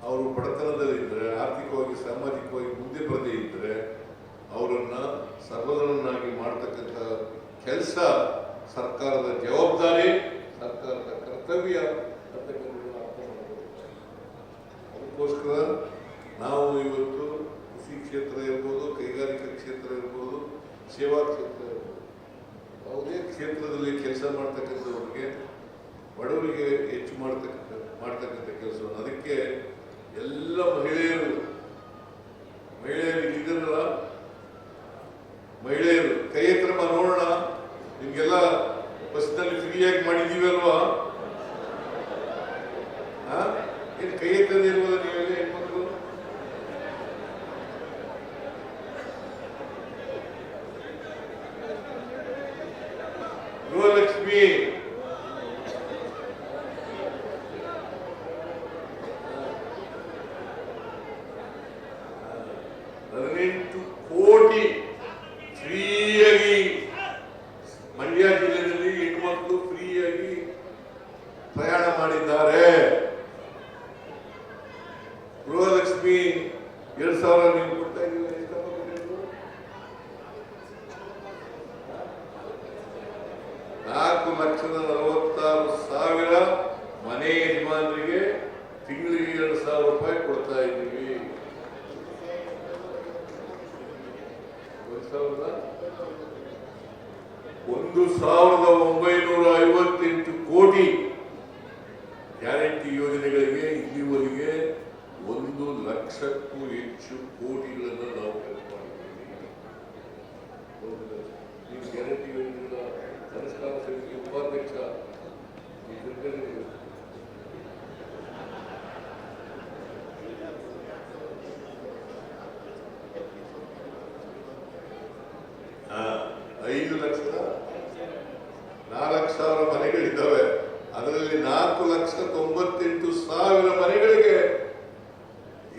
ಅವರು ಬಡತನದಲ್ಲಿದ್ದರೆ, ಆರ್ಥಿಕವಾಗಿ ಸಾಮಾಜಿಕವಾಗಿ ಮುಂದೆ ಬರದೇ ಇದ್ದರೆ ಅವರನ್ನ ಸಬಲರನ್ನಾಗಿ ಮಾಡ್ತಕ್ಕಂಥ ಕೆಲಸ ಸರ್ಕಾರದ ಜವಾಬ್ದಾರಿ, ಸರ್ಕಾರದ ಕರ್ತವ್ಯ ಅಂತಕ್ಕಂಥದ್ದನ್ನು ಅರ್ಥ ಮಾಡಬೇಕು. ಅದಕ್ಕೋಸ್ಕರ ನಾವು ಇವತ್ತು ಕೃಷಿ ಕ್ಷೇತ್ರ ಇರ್ಬೋದು, ಕೈಗಾರಿಕಾ ಕ್ಷೇತ್ರ ಇರ್ಬೋದು, ಸೇವಾ ಕ್ಷೇತ್ರ ಇರ್ಬೋದು, ಯಾವುದೇ ಕ್ಷೇತ್ರದಲ್ಲಿ ಕೆಲಸ ಮಾಡ್ತಕ್ಕಂಥವ್ರಿಗೆ ಬಡವರಿಗೆ ಹೆಚ್ಚು ಮಾಡ್ತಕ್ಕಂಥ ಕೆಲಸವನ್ನು ಅದಕ್ಕೆ ಎಲ್ಲ ಮಹಿಳೆಯರು ಇದ್ದಾರಲ್ಲ, ಮಹಿಳೆಯರು ಕೈ ಎತ್ತರ ನೋಡೋಣ. ನಿಮ್ಗೆಲ್ಲ ಬಸ್ನಲ್ಲಿ ಫ್ರೀಯಾಗಿ ಮಾಡಿದೀವಿ ಅಲ್ವಾ? ಏನು ಕೈ ಎತ್ತದೇ ಇರ್ಬೋದ ನೀವೆಲ್ಲ ಹೆಣ್ಮಕ್ಳು? ಗೃಹಲಕ್ಷ್ಮಿ ಕೋಟಿ ಫ್ರೀಯಾಗಿ ಮಂಡ್ಯ ಜಿಲ್ಲೆಯಲ್ಲಿ ಹೆಣ್ಮಕ್ಳು ಫ್ರೀಯಾಗಿ ಪ್ರಯಾಣ ಮಾಡಿದ್ದಾರೆ. ಗೃಹಲಕ್ಷ್ಮಿ 2,000 ನೀವು ಕೊಡ್ತಾ ಇದ್ದೀವಿ. ಎಷ್ಟು 4,46,000 ಮನೆ ಯಜಮಾನರಿಗೆ ತಿಂಗಳಿಗೆ 2,000 ರೂಪಾಯಿ ಕೊಡ್ತಾ ಇದ್ದೀವಿ. 1,958 ಕೋಟಿ ಗ್ಯಾರಂಟಿ ಯೋಜನೆಗಳಿಗೆ ಇಲ್ಲಿವರೆಗೆ 1 ಲಕ್ಷಕ್ಕೂ ಹೆಚ್ಚು ಕೋಟಿಗಳನ್ನು ನಾವು ಖರ್ಚು ಮಾಡಿದ್ದೀವಿ. ಈ ಗ್ಯಾರಂಟಿ ಯೋಜನೆಗಳ ಅನುಷ್ಠಾನ ಸಮಿತಿ ಉಪಾಧ್ಯಕ್ಷ $5,04,000 ಮನೆಗಳಿದ್ದಾವೆ. ಅದರಲ್ಲಿ 4,98,000 ಮನೆಗಳಿಗೆ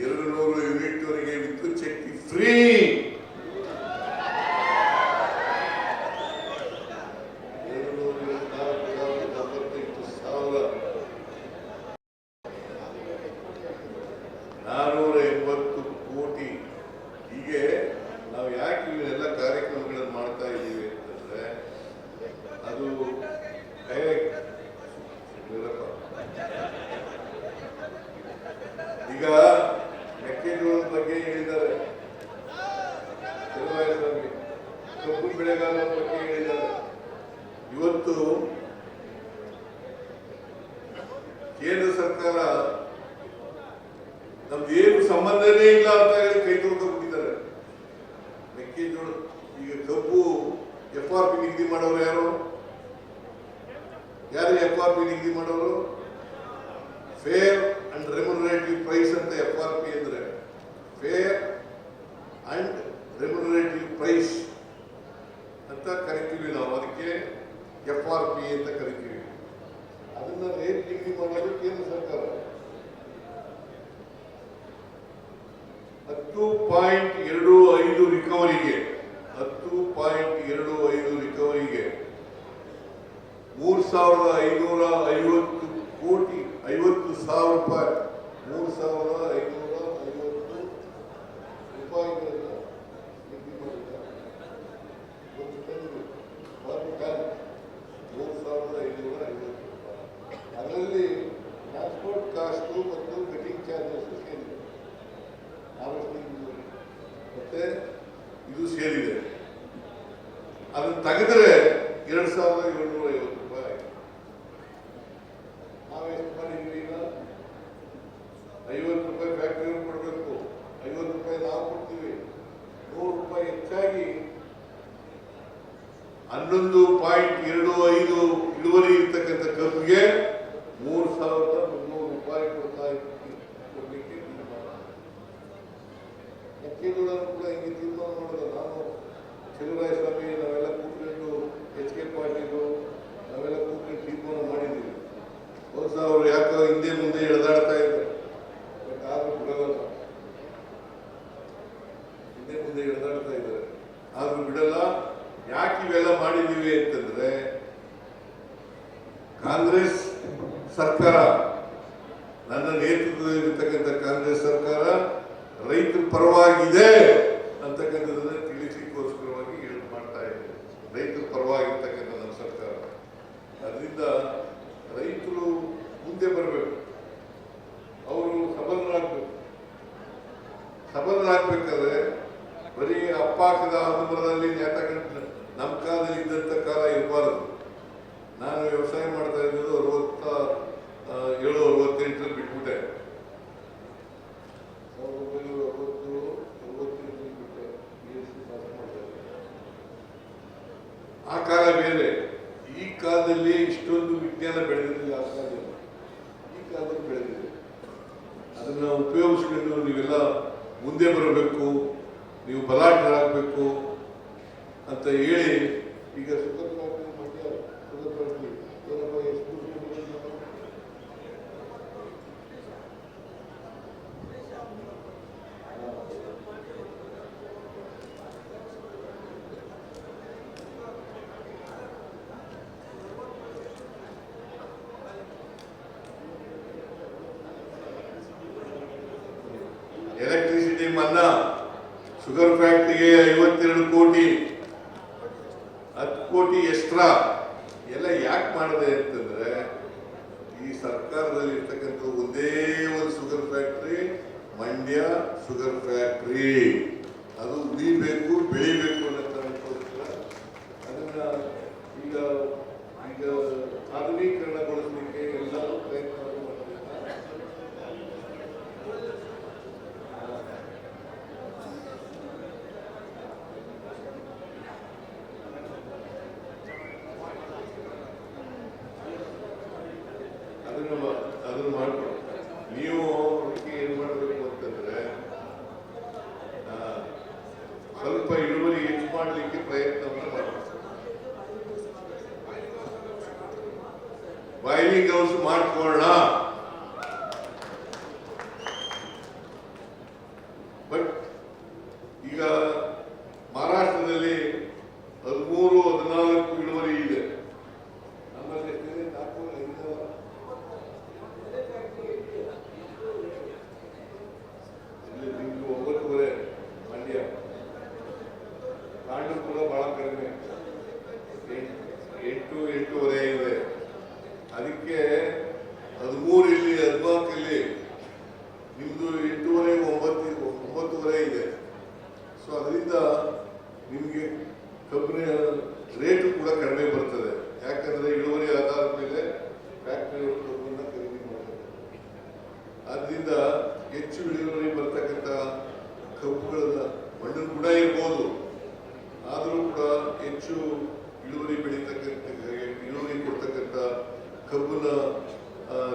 200 ಯೂನಿಟ್ ವರೆಗೆ ವಿದ್ಯುತ್ ಶಕ್ತಿ ಫ್ರೀ. ಕೋಟಿ. ಹೀಗೆ ನಾವು ಯಾಕೆ ಇವನ್ನೆಲ್ಲ ಕಾರ್ಯಕ್ರಮಗಳನ್ನು ಮಾಡ್ತಾ ಇದ್ದೀವಿ ಅಂತಂದ್ರೆ ಅದು ಈಗ ಮೆಕ್ಕೆಜೋಳದ ಬಗ್ಗೆ ಹೇಳಿದ್ದಾರೆ, ಕಬ್ಬು ಬೆಳೆಗಾರರ ಬಗ್ಗೆ ಹೇಳಿದ್ದಾರೆ. ಇವತ್ತು ಕೇಂದ್ರ ಸರ್ಕಾರ ನಮ್ದು ಏನು ಸಂಬಂಧನೇ ಇಲ್ಲ ಅಂತ ಹೇಳಿ ಕೈ ತೊಳ್ಕೊಂಡ್ಬಿಟ್ಟಿದ್ದಾರೆ. ಮೆಕ್ಕೆಜೋಳ ಈಗ ಕಬ್ಬು FRP ನಿಗದಿ ಮಾಡೋರು ಯಾರು FRP ನಿಗದಿ ಮಾಡೋರು? ಫೇರ್ ಅಂಡ್ ರೆಮ್ಯುನರೇಟಿವ್ ಪ್ರೈಸ್ ಅಂತ. FRP ಅಂದ್ರೆ ಫೇರ್ ಅಂಡ್ ರೆಮ್ಯುನರೇಟಿವ್ ಪ್ರೈಸ್ ಅಂತ ಕರಿತೀವಿ ನಾವು. ಅದಕ್ಕೆ FRP ಅಂತ ಕರಿತೀವಿ. ಅದನ್ನ ರೇಟ್ ನಿಗದಿ ಮಾಡೋದು ಕೇಂದ್ರ ಸರ್ಕಾರ. 10.25 ರಿಕವರಿಗೆ 3,550 ಕೋಟಿ 50,000 ರೂಪಾಯಿ 3,550 ರೂಪಾಯಿಗಳನ್ನ ನಿಗದಿ ಮಾಡಿದ್ದಾರೆ. ಒಂದು ಟನ್ 3,550 ರೂಪಾಯಿ. ಅದರಲ್ಲಿ ಟ್ರಾನ್ಸ್ಪೋರ್ಟ್ ಕಾಸ್ಟು ಮತ್ತು ಕಟಿಂಗ್ ಚಾರ್ಜಸ್ ಸೇರಿದೆ. ಮತ್ತೆ ಇದು ಸೇರಿದೆ. ಅದನ್ನು ತೆಗೆದರೆ 2,750 ರೂಪಾಯಿ. ನಾವು ಎಷ್ಟು ಮಾಡಿದ್ವಿ? ಈಗ 50 ರೂಪಾಯಿ ಫ್ಯಾಕ್ಟರಿ ಕೊಡಬೇಕು, 50 ರೂಪಾಯಿ ನಾವು ಕೊಡ್ತೀವಿ. 100 ರೂಪಾಯಿ ಹೆಚ್ಚಾಗಿ 11.25 ಇಳುವರಿ ಇರ್ತಕ್ಕಂಥ ಕಬ್ಬಿಗೆ 3,300 ರೂಪಾಯಿ ಕೊಡ್ತಾ ಕೊಡ್ಲಿಕ್ಕೆ ಮೆಕ್ಕೆಜೋಳನ್ನು ಕೂಡ ಹಿಂಗೆ ತೀರ್ಮಾನ ಮಾಡೋದು. ನಾನು ಚಲುವರಾಯಸ್ವಾಮಿ ನಾವೆಲ್ಲ ಕೂತ್ಕೊಂಡು HK ಪಾಟೀಲ್ ನಾವೆಲ್ಲ ಕೂತ್ಕೊಂಡು ತೀರ್ಮಾನ ಮಾಡಿದ್ದೀವಿ. ಹೊಸ ಅವರು ಯಾಕೋ ಹಿಂದೆ ಮುಂದೆ ಎಳೆದಾಡ್ತಾ ಇದ್ದಾರೆ, ಬಟ್ ಆದ್ರೂ ಬಿಡಲ್ಲ. ಹಿಂದೆ ಮುಂದೆ ಎಳೆದಾಡ್ತಾ ಇದ್ದಾರೆ, ಆದ್ರೂ ಬಿಡಲ್ಲ. ಯಾಕೆ ಇವೆಲ್ಲ ಮಾಡಿದ್ದೀವಿ ಅಂತಂದ್ರೆ ಕಾಂಗ್ರೆಸ್ ಸರ್ಕಾರ ನನ್ನ ನೇತೃತ್ವದಲ್ಲಿರ್ತಕ್ಕಂಥ ಕಾಂಗ್ರೆಸ್ ಸರ್ಕಾರ ರೈತರ ಪರವಾಗಿದೆ ಅಂತಕ್ಕಂಥದ್ದನ್ನ ತಿಳಿಸಲಿಕ್ಕೋಸ್ಕರವಾಗಿ ಹೇಳಿ ಮಾಡ್ತಾ ಇದೆ. ರೈತರ ಪರವಾಗಿರ್ತಕ್ಕಂಥ ನಮ್ಮ ಸರ್ಕಾರ. ಅದರಿಂದ ರೈತರು ಮುಂದೆ ಬರಬೇಕು, ಅವರು ಸಬಲರಾಗಬೇಕಾದ್ರೆ ಬರೀ ಅಪ್ಪಾಕದ ಹನುಮರದಲ್ಲಿ ನಮ್ಮ ಕಾಲದಲ್ಲಿ ಇದ್ದಂಥ ಕಾಲ ಇರಬಾರದು. ನಾನು ವ್ಯವಸಾಯ ಮಾಡ್ತಾ ಇದ್ದು 67-68 ಬಿಟ್ಬಿಟ್ಟೆ. 1967-68 ಬಿಟ್ಟೆ. ಆ ಕಾಲ ಬೇರೆ. ಈ ಕಾಲದಲ್ಲಿ ಇಷ್ಟೊಂದು ವಿಜ್ಞಾನ ಬೆಳೆದಿರಲಿಲ್ಲ. ಆ ಕಾಲದಲ್ಲಿ ಈ ಕಾಲದಲ್ಲಿ ಬೆಳೆದಿದೆ. ಅದನ್ನ ಉಪಯೋಗಿಸ್ಕೊಂಡು ನೀವೆಲ್ಲ ಮುಂದೆ ಬರಬೇಕು, ನೀವು ಬಲಾಢ್ಯರಾಗಬೇಕು ಅಂತ ಹೇಳಿ ಈಗ ಎಲೆಕ್ಟ್ರಿಸಿಟಿ ಮನ್ನಾ, ಶುಗರ್ ಫ್ಯಾಕ್ಟರಿಗೆ 52 ಕೋಟಿ, 10 ಕೋಟಿ ಎಕ್ಸ್ಟ್ರಾ ಎಲ್ಲ ಯಾಕೆ ಮಾಡಿದೆ ಅಂತಂದ್ರೆ ಈ ಸರ್ಕಾರದಲ್ಲಿ ಇರ್ತಕ್ಕಂಥ ಒಂದೇ ಒಂದು sugar factory, Mandya sugar factory, ಅದು ಉಳಿಬೇಕು, ಬೆಳಿಬೇಕು ಅನ್ನೋ ಕಾರಣಕ್ಕೋಸ್ಕರ ಅದನ್ನ ಈಗ ಆಧುನೀಕರಣಗೊಳಿಸಲಿಕ್ಕೆ ಎಲ್ಲರೂ ಪ್ರಯತ್ನ ಮಾಡ್ತಾರೆ. ಅದನ್ನು ಮಾಡ್ಕೊಂಡು ನೀವು ಏನ್ ಮಾಡಬೇಕು ಅಂತಂದ್ರೆ ಸ್ವಲ್ಪ ಇಳುವರಿ ಹೆಚ್ಚು ಮಾಡಲಿಕ್ಕೆ ಪ್ರಯತ್ನವನ್ನು ಮಾಡಬೇಕು. ಬಾಯ್ಲಿಂಗ್ ಹೌಸ್ ಮಾಡ್ಕೊಳ್ಳೋಣ. ಬಟ್ ಈಗ ಮಹಾರಾಷ್ಟ್ರದಲ್ಲಿ 13-14 ಇಳುವರಿ ಇದೆ. ನಮ್ಮಲ್ಲಿ ಎಷ್ಟಿದೆ? 4-5 9 ಮಂಡ್ಯ. ಕಾಂಡು ಕೂಡ ಬಹಳ ಕಡಿಮೆ, 8-8.5 ಇದೆ. ಅದಕ್ಕೆ 13 ಇಲ್ಲಿ, 14 ಇಲ್ಲಿ, ನಿಮ್ದು 8.5 9 ಇದೆ. ಸೊ ಅದರಿಂದ ನಿಮಗೆ ಕಬ್ಬಿನ ರೇಟು ಕೂಡ ಕಡಿಮೆ ಬರ್ತದೆ. ಯಾಕಂದ್ರೆ ಇಳುವರಿ ಆಧಾರದ ಮೇಲೆ ಫ್ಯಾಕ್ಟರಿ ಕಬ್ಬನ್ನ ಖರೀದಿ ಮಾಡ್ತಾರೆ. ಆದ್ರಿಂದ ಹೆಚ್ಚು ಇಳುವರಿ ಬರ್ತಕ್ಕಂಥ ಕಬ್ಬುಗಳನ್ನ ಮಣ್ಣಿನ ಗುಣ ಇರ್ಬೋದು, ಆದರೂ ಕೂಡ ಹೆಚ್ಚು ಇಳುವರಿ ಇಳುವರಿ ಕೊಡ್ತಕ್ಕಂಥ ಕಬ್ಬನ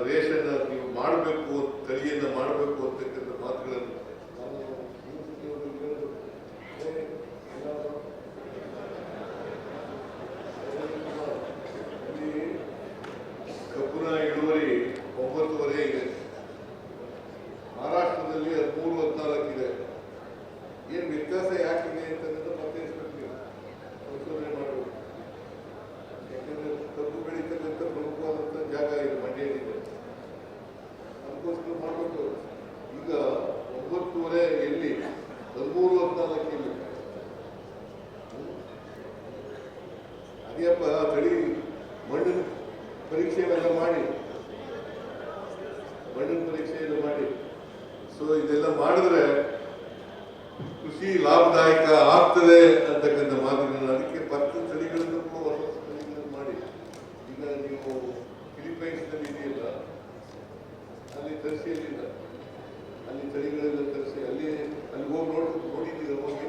ರೇಷನ್ನ ನೀವು ಮಾಡಬೇಕು, ತಳಿಯನ್ನ ಮಾಡಬೇಕು ಅಂತಕ್ಕಂಥ ಮಾತುಗಳನ್ನು ಕಬ್ಬನ ಇಳುವರಿ 9.5 ಇದೆ. ಮಹಾರಾಷ್ಟ್ರದಲ್ಲಿ 13-14 ಇದೆ. ಏನ್ ವ್ಯತ್ಯಾಸ ಯಾಕಿದೆ ಅಂತಂದ್ರೆ ಮತ್ತೆ ಸಂಶೋಧನೆ ಮಾಡಬೇಕು. ಯಾಕಂದ್ರೆ ಕಬ್ಬು ಬೆಳೀತಕ್ಕಂಥ ಪ್ರಮುಖವಾದಂಥ ಜಾಗ ಇದು ಮಂಡ್ಯದಿದೆ, ಅದಕ್ಕೋಸ್ಕರ ಮಾಡಬೇಕು. ಈಗ 9.5 ಎಲ್ಲಿ, 13-14 ಇಲ್ಲಿ. ಅದೇಪ್ಪ ತಳಿ ಮಣ್ಣಿನ ಪರೀಕ್ಷೆಯೆಲ್ಲ ಮಾಡಿ, ಸೊ ಇದೆಲ್ಲ ಮಾಡಿದ್ರೆ ಕೃಷಿ ಲಾಭದಾಯಕ ಆಗ್ತದೆ ಅಂತಕ್ಕಂಥ ಮಾತುಗಳನ್ನ, ಅದಕ್ಕೆ ಭತ್ತ ತಳಿಗಳನ್ನು ಕೂಡ ಹೊಸ ತಳಿಗಳನ್ನು ಮಾಡಿ. ಈಗ ನೀವು ಫಿಲಿಪೈನ್ಸ್ನಲ್ಲಿ ಇದೆಯಲ್ಲ, ಅಲ್ಲಿ ತರಿಸಿಯಲ್ಲಿಲ್ಲ, ಅಲ್ಲಿ ತಳಿಗಳೆಲ್ಲ ತರಿಸಿ ಅಲ್ಲಿ ಹೋಗಿ ನೋಡಿದ್ದೀರ ಹೋಗಿ?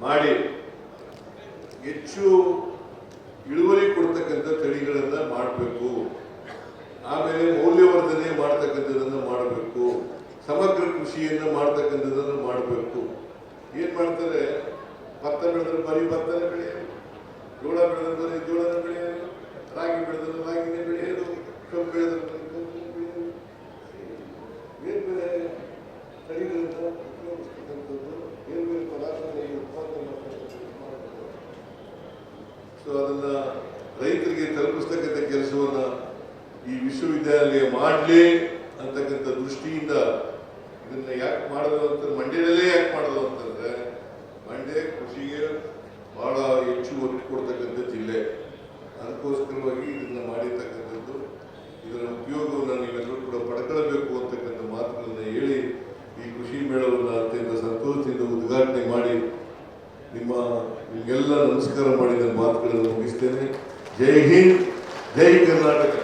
ಮಾಡಿ ಹೆಚ್ಚು ಇಳುವರಿ ಕೊಡ್ತಕ್ಕಂಥ ತಳಿಗಳನ್ನ ಮಾಡಬೇಕು. ಆಮೇಲೆ ಮೌಲ್ಯವರ್ಧನೆ ಮಾಡ್ತಕ್ಕಂಥದನ್ನ ಮಾಡಬೇಕು. ಸಮಗ್ರ ಕೃಷಿಯನ್ನ ಮಾಡ್ತಕ್ಕಂಥದನ್ನ ಮಾಡಬೇಕು. ಏನ್ ಮಾಡ್ತಾರೆ, ಭತ್ತ ಬೆಳೆದ್ರೆ ಬರೀ ಭತ್ತನೇ ಬೆಳೆಯೋದು, ಜೋಳ ಬೆಳೆದ್ರೆ ಬರೀ ಜೋಳನ ಬೆಳೆಯೋದು, ರಾಗಿ ಬೆಳೆದ್ರೆ ರಾಗಿನೇ ಬೆಳೆಯೋದು, ಕಬ್ಬು ಬೆಳೆದ್ರೆ ಕಬ್ಬು ಬೆಳೆಯೋದು. ಬೇರೆ ಬೇರೆ ತಳಿಗಳನ್ನ ಉಪಯೋಗಿಸ್ತಕ್ಕಂಥದ್ದು, ಬೇರೆ ಬೇರೆ ಪದಾರ್ಥಗಳನ್ನು ಉತ್ಪಾದನೆ ಮಾಡ್ತಕ್ಕಂಥದ್ದು ಮಾಡಬೇಕು. ಅಂತಕ್ಕಂಥ ದೃಷ್ಟಿಯಿಂದ ಇದನ್ನ ಯಾಕೆ ಮಾಡೋದು ಅಂತ ಮಂಡ್ಯದಲ್ಲೇ ಯಾಕೆ ಮಾಡೋದು ಅಂತಂದ್ರೆ ಮಂಡ್ಯ ಕೃಷಿಗೆ ಬಹಳ ಹೆಚ್ಚು ಒತ್ತು ಕೊಡ್ತಕ್ಕಂಥ ಜಿಲ್ಲೆ. ಅದಕ್ಕೋಸ್ಕರವಾಗಿ ಇದನ್ನ ಮಾಡಿರ್ತಕ್ಕಂಥದ್ದು. ಇದರ ಉಪಯೋಗವನ್ನು ನೀವೆಲ್ಲರೂ ಕೂಡ ಪಡ್ಕೊಳ್ಬೇಕು ಅಂತಕ್ಕಂಥ ಮಾತುಗಳನ್ನ ಹೇಳಿ ಈ ಕೃಷಿ ಮೇಳವನ್ನು ಅತ್ಯಂತ ಸಂತೋಷದಿಂದ ಉದ್ಘಾಟನೆ ಮಾಡಿ ನಿಮಗೆಲ್ಲ ನಮಸ್ಕಾರ ಮಾಡಿ ನನ್ನ ಮಾತುಗಳನ್ನು ಮುಗಿಸ್ತೇನೆ. ಜೈ ಹಿಂದ್, ಜೈ ಕರ್ನಾಟಕ.